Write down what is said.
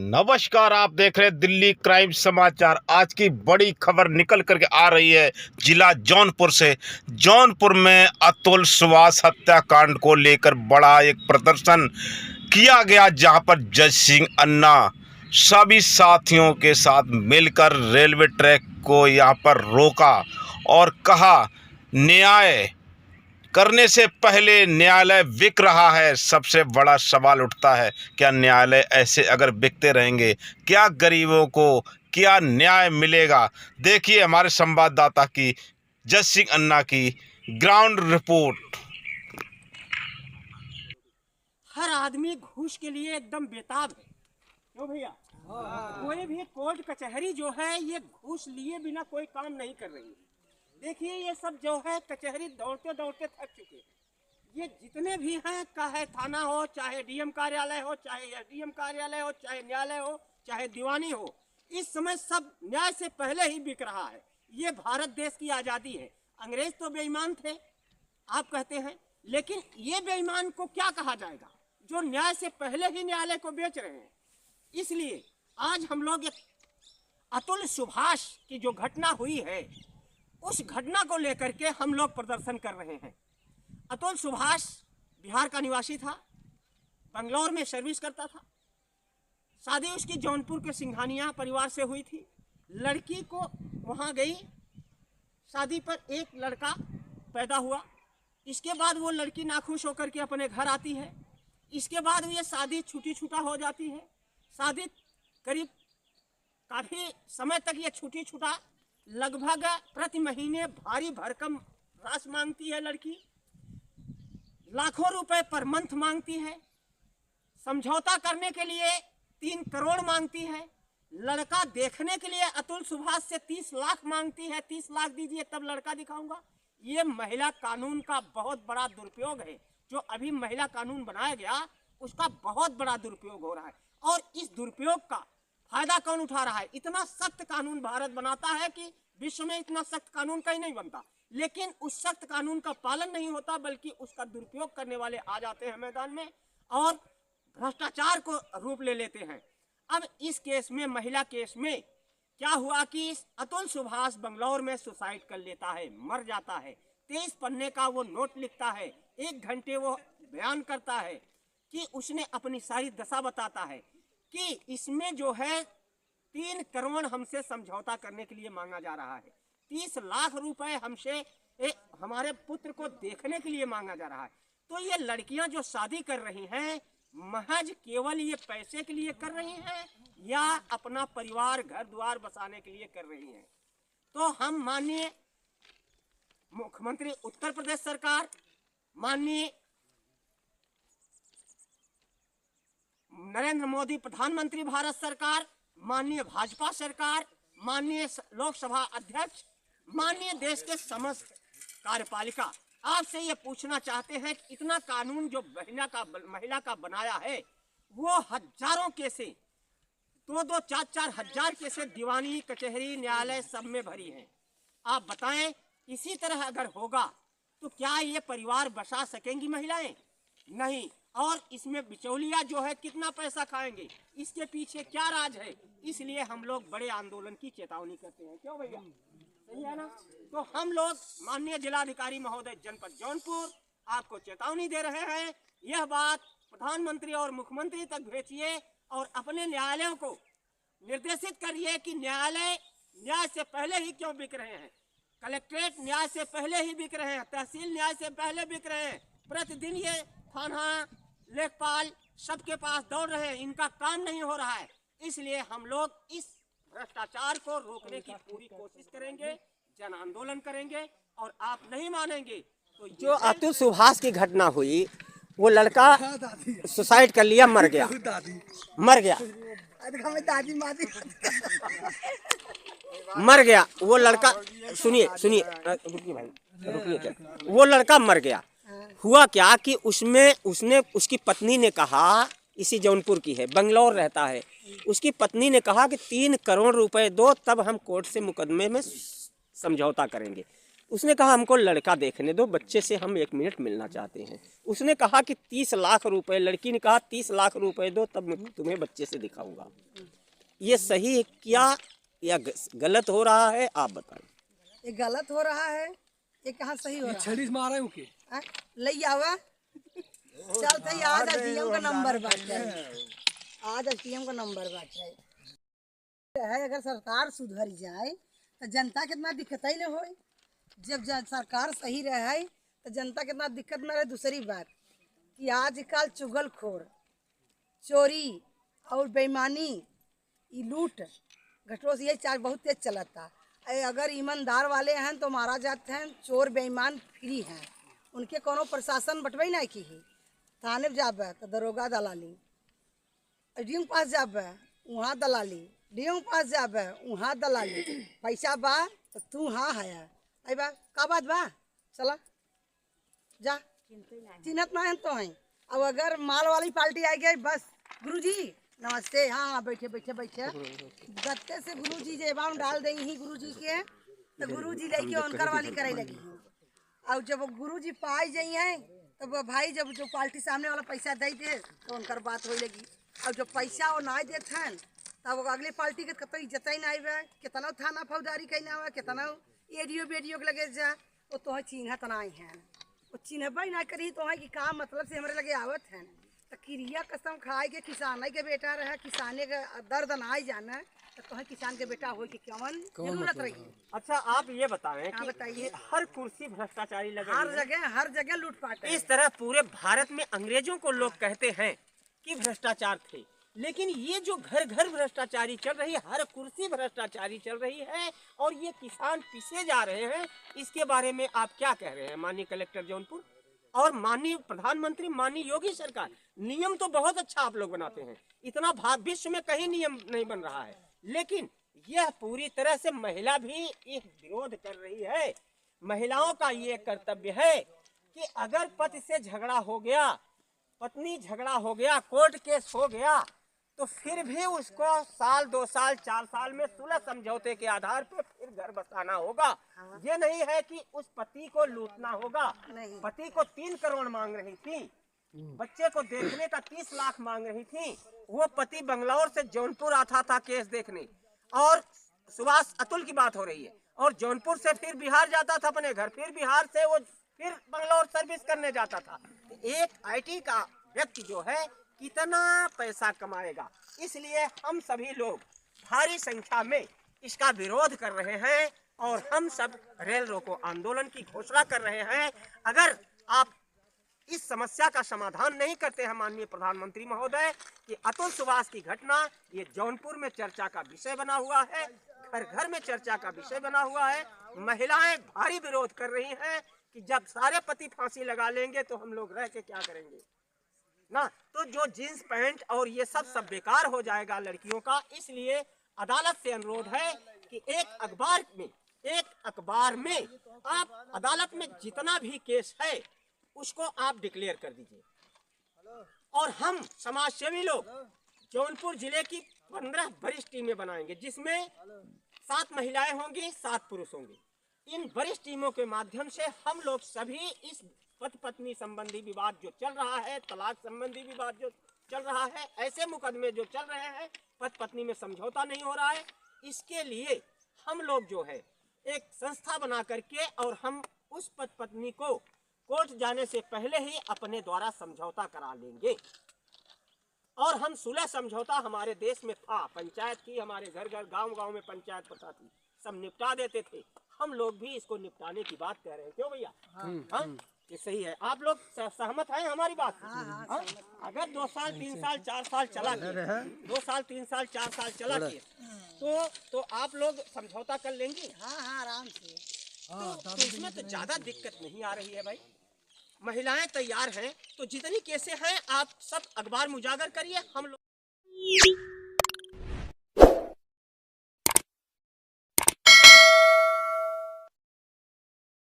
नमस्कार, आप देख रहे हैं दिल्ली क्राइम समाचार। आज की बड़ी खबर निकल करके आ रही है जिला जौनपुर से। जौनपुर में अतुल सुभाष हत्याकांड को लेकर बड़ा एक प्रदर्शन किया गया, जहां पर जज सिंह अन्ना सभी साथियों के साथ मिलकर रेलवे ट्रैक को यहां पर रोका और कहा न्याय करने से पहले न्यायालय बिक रहा है। सबसे बड़ा सवाल उठता है, क्या न्यायालय ऐसे अगर बिकते रहेंगे, क्या गरीबों को क्या न्याय मिलेगा? देखिए हमारे संवाददाता की जज सिंह अन्ना की ग्राउंड रिपोर्ट। हर आदमी घूस के लिए एकदम बेताब है, क्यों भैया? कोई भी कोर्ट कचहरी जो है ये घूस लिए बिना कोई काम नहीं कर रही है। देखिए ये सब जो है कचहरी दौड़ते दौड़ते थक चुके। ये जितने भी हैं, चाहे थाना हो, चाहे डीएम कार्यालय हो, चाहे एसडीएम कार्यालय हो, चाहे न्यायालय हो, चाहे दीवानी हो, इस समय सब न्याय से पहले ही बिक रहा है। ये भारत देश की आज़ादी है। अंग्रेज तो बेईमान थे आप कहते हैं, लेकिन ये बेईमान को क्या कहा जाएगा जो न्याय से पहले ही न्यायालय को बेच रहे हैं। इसलिए आज हम लोग एक अतुल सुभाष की जो घटना हुई है उस घटना को लेकर के हम लोग प्रदर्शन कर रहे हैं। अतुल सुभाष बिहार का निवासी था, बंगलौर में सर्विस करता था। शादी उसकी जौनपुर के सिंघानिया परिवार से हुई थी। लड़की को वहाँ गई, शादी पर एक लड़का पैदा हुआ। इसके बाद वो लड़की नाखुश होकर के अपने घर आती है। इसके बाद ये शादी छूटी छूटा हो जाती है। शादी करीब काफ़ी समय तक ये छूटी छूटा, लगभग प्रति महीने भारी भरकम राशि मांगती है लड़की, लाखों रुपए पर मंथ मांगती है। समझौता करने के लिए 3 करोड़ मांगती है। लड़का देखने के लिए अतुल सुभाष से 30 लाख मांगती है। 30 लाख दीजिए तब लड़का दिखाऊंगा। ये महिला कानून का बहुत बड़ा दुरुपयोग है। जो अभी महिला कानून बनाया गया उसका बहुत बड़ा दुरुपयोग हो रहा है। और इस दुरुपयोग का फायदा कौन उठा रहा है? इतना सख्त कानून भारत बनाता है कि विश्व में इतना सख्त कानून कहीं नहीं बनता, लेकिन उस सख्त कानून का पालन नहीं होता, बल्कि उसका दुरुपयोग करने वाले आ जाते हैं मैदान में और भ्रष्टाचार को रूप ले लेते हैं। अब इस केस में, महिला केस में क्या हुआ कि अतुल सुभाष बंगलौर में सुसाइड कर लेता है, मर जाता है। 23 पन्ने का वो नोट लिखता है, 1 घंटे वो बयान करता है कि उसने अपनी सारी दशा बताता है कि इसमें जो है 3 करोड़ हमसे समझौता करने के लिए मांगा जा रहा है। 30 लाख रुपए हमसे हमारे पुत्र को देखने के लिए मांगा जा रहा है। तो ये लड़कियां जो शादी कर रही हैं महज केवल ये पैसे के लिए कर रही हैं या अपना परिवार घर द्वार बसाने के लिए कर रही हैं? तो हम माननीय मुख्यमंत्री उत्तर प्रदेश सरकार, माननीय नरेंद्र मोदी प्रधानमंत्री भारत सरकार, माननीय भाजपा सरकार, माननीय लोकसभा अध्यक्ष, माननीय देश के समस्त कार्यपालिका, आपसे ये पूछना चाहते हैं कि इतना कानून जो महिला का बनाया है वो हजारों केसें, 2-2, 4-4 हजार केसें दीवानी, कचहरी, न्यायालय सब में भरी हैं। आप बताएं, इसी तरह अगर होगा तो क्या ये परिवार बसा सकेंगी महिलाएं? नहीं। और इसमें बिचौलिया जो है कितना पैसा खाएंगे, इसके पीछे क्या राज है? इसलिए हम लोग बड़े आंदोलन की चेतावनी करते हैं। क्यों भैया, सही है ना? तो हम लोग माननीय जिलाधिकारी महोदय जनपद जौनपुर आपको चेतावनी दे रहे हैं। यह बात प्रधानमंत्री और मुख्यमंत्री तक भेजिए और अपने न्यायालयों को निर्देशित करिए कि न्यायालय न्याय से पहले ही क्यों बिक रहे हैं। कलेक्ट्रेट न्याय से पहले ही बिक रहे हैं, तहसील न्याय से पहले बिक रहे हैं। प्रतिदिन ये थाना, लेखपाल सबके पास दौड़ रहे हैं, इनका काम नहीं हो रहा है। इसलिए हम लोग इस भ्रष्टाचार को रोकने की पूरी कोशिश करेंगे, जन आंदोलन करेंगे और आप नहीं मानेंगे तो जो अतुल सुभाष की घटना हुई, वो लड़का सुसाइड कर लिया, मर गया। मर गया वो लड़का। सुनिए रुकिए भाई, रुकिए। क्या वो लड़का मर गया? हुआ क्या कि उसने उसकी पत्नी ने कहा, इसी जौनपुर की है, बंगलौर रहता है, उसकी पत्नी ने कहा कि 3 करोड़ रुपए दो तब हम कोर्ट से मुकदमे में समझौता करेंगे। उसने कहा हमको लड़का देखने दो, बच्चे से हम 1 मिनट मिलना चाहते हैं। उसने कहा कि 30 लाख रुपए, लड़की ने कहा 30 लाख रुपए दो तब मैं तुम्हें बच्चे से दिखाऊंगा। ये सही है क्या या गलत हो रहा है, आप बताएं। ये गलत हो रहा है, ये कहाँ सही हो रहा है? छड़ीस मारा हूँ के लई आवा चल थे आज एटीएम का नंबर बाटे, आज एटीएम का नंबर बाटे है। अगर सरकार सुधर जाए तो जनता कितना दिक्कत ही न हो। जब सरकार सही रहे तो जनता कितना दिक्कत न रहे। दूसरी बात कि आजकल चुगलखोर, चोरी और बेईमानी, ये लूट घटों से ये चार बहुत तेज चलता। अगर ईमानदार वाले हैं तो मारा जाते हैं, चोर बेईमान फ्री हैं, उनके कोनो प्रशासन बटवे नहीं की ही। थाने जाबे तो दरोगा दलाली, डीएम पास जाबे वहाँ दलाली, डीएम पास जाबे वहाँ दलाली। पैसा बा तो तू हाँ है आई बा का बात बा चला जा, चिन्हत ना है तो है। अब अगर माल वाली पार्टी आ गई बस गुरुजी नमस्ते, हाँ हाँ बैठे बैठे बैठे गत्ते से गुरुजी जे बाउंड डाल देंगे ही गुरुजी के तो गुरुजी लेके उनकर वाली करे लगी। और जब गुरुजी पाई जाई हैं तब भाई जब जो पार्टी सामने वाला पैसा दे दे तो उनकर बात हो लगी। और जब पैसा वो ना देते हैं तब अगले पार्टी के कतई इज्जत ही नहीं है। कितना थाना फौजदारी कहना हुआ, कितना एडियो बेडियो के लगे जा वो तो चिन्हत नहीं है। वो चिन्हबे ना करी तो है कि काम मतलब से हमारे लगे आवत है। तो क्रिया कसम खाए के किसान के बेटा रहे, किसाने का दर्द ना जाने तो किसान के बेटा हो कि कौन जरूरत रही। अच्छा आप ये बताएं हाँ, कि बताइए। हर कुर्सी भ्रष्टाचारी लगे हर जगह लूटपाट है। इस तरह पूरे भारत में अंग्रेजों को लोग कहते हैं कि भ्रष्टाचार थे, लेकिन ये जो घर घर भ्रष्टाचारी चल रही है, हर कुर्सी भ्रष्टाचारी चल रही है और ये किसान पीछे जा रहे हैं, इसके बारे में आप क्या कह रहे हैं माननीय कलेक्टर जौनपुर और माननीय प्रधानमंत्री माननीय योगी सरकार? नियम तो बहुत अच्छा आप लोग बनाते हैं, इतना विश्व में कहीं नियम नहीं बन रहा है, लेकिन यह पूरी तरह से महिला भी एक विरोध कर रही है। महिलाओं का ये कर्तव्य है कि अगर पति से झगड़ा हो गया, पत्नी झगड़ा हो गया, कोर्ट केस हो गया, तो फिर भी उसको साल 2 साल 4 साल में सुलह समझौते के आधार पर फिर घर बसाना होगा। ये नहीं है कि उस पति को लूटना होगा। पति को 3 करोड़ मांग रही थी, बच्चे को देखने का 30 लाख मांग रही थी। वो पति बंगलौर से जौनपुर आता था केस देखने, और सुभाष अतुल की बात हो रही है, और जौनपुर से फिर बिहार जाता था अपने घर, फिर बिहार से वो फिर बंगलौर सर्विस करने जाता था। एक आईटी का व्यक्ति जो है कितना पैसा कमाएगा, इसलिए हम सभी लोग भारी संख्या में इसका विरोध कर रहे हैं और हम सब रेल रोको आंदोलन की घोषणा कर रहे हैं। अगर आप इस समस्या का समाधान नहीं करते हैं माननीय प्रधानमंत्री महोदय, कि अतुल सुभाष की घटना ये जौनपुर में चर्चा का विषय बना हुआ है, घर घर में चर्चा का विषय बना हुआ है। महिलाएं भारी विरोध कर रही हैं कि जब सारे पति फांसी लगा लेंगे तो हम लोग रह के क्या करेंगे ना। तो जो जींस पैंट और ये सब बेकार हो जाएगा लड़कियों का। इसलिए अदालत से अनुरोध है कि एक अखबार में आप अदालत में जितना भी केस है उसको आप डिक्लेयर कर दीजिए, और हम समाज सेवी लोग जौनपुर जिले की 15 वरिष्ठ टीमें बनाएंगे, जिसमें 7 महिलाएं होंगी, 7 पुरुष होंगे। इन वरिष्ठ टीमों के माध्यम से हम लोग सभी इस पति पत्नी संबंधी विवाद जो चल रहा है, तलाक संबंधी विवाद जो चल रहा है, ऐसे मुकदमे जो चल रहे हैं, पति पत्नी में समझौता नहीं हो रहा है, इसके लिए हम लोग जो है एक संस्था बना करके और हम उस पति पत्नी को कोर्ट जाने से पहले ही अपने द्वारा समझौता करा लेंगे। और हम सुलह समझौता हमारे देश में था, पंचायत की हमारे घर घर गांव-गांव में पंचायत पता थी, सब निपटा देते थे। हम लोग भी इसको निपटाने की बात कह रहे हैं, क्यों भैया? हाँ, ये सही है। आप लोग सहमत हैं हमारी बात? हाँ? अगर 2 साल 3 साल 4 साल चला के 2 साल 3 साल 4 साल चला के तो आप लोग समझौता कर लेंगे? हाँ आराम से। तो इसमें तो ज्यादा दिक्कत नहीं आ रही है भाई। महिलाएं तैयार हैं, तो जितनी केसें हैं आप सब अखबार में उजागर करिए। हम लोग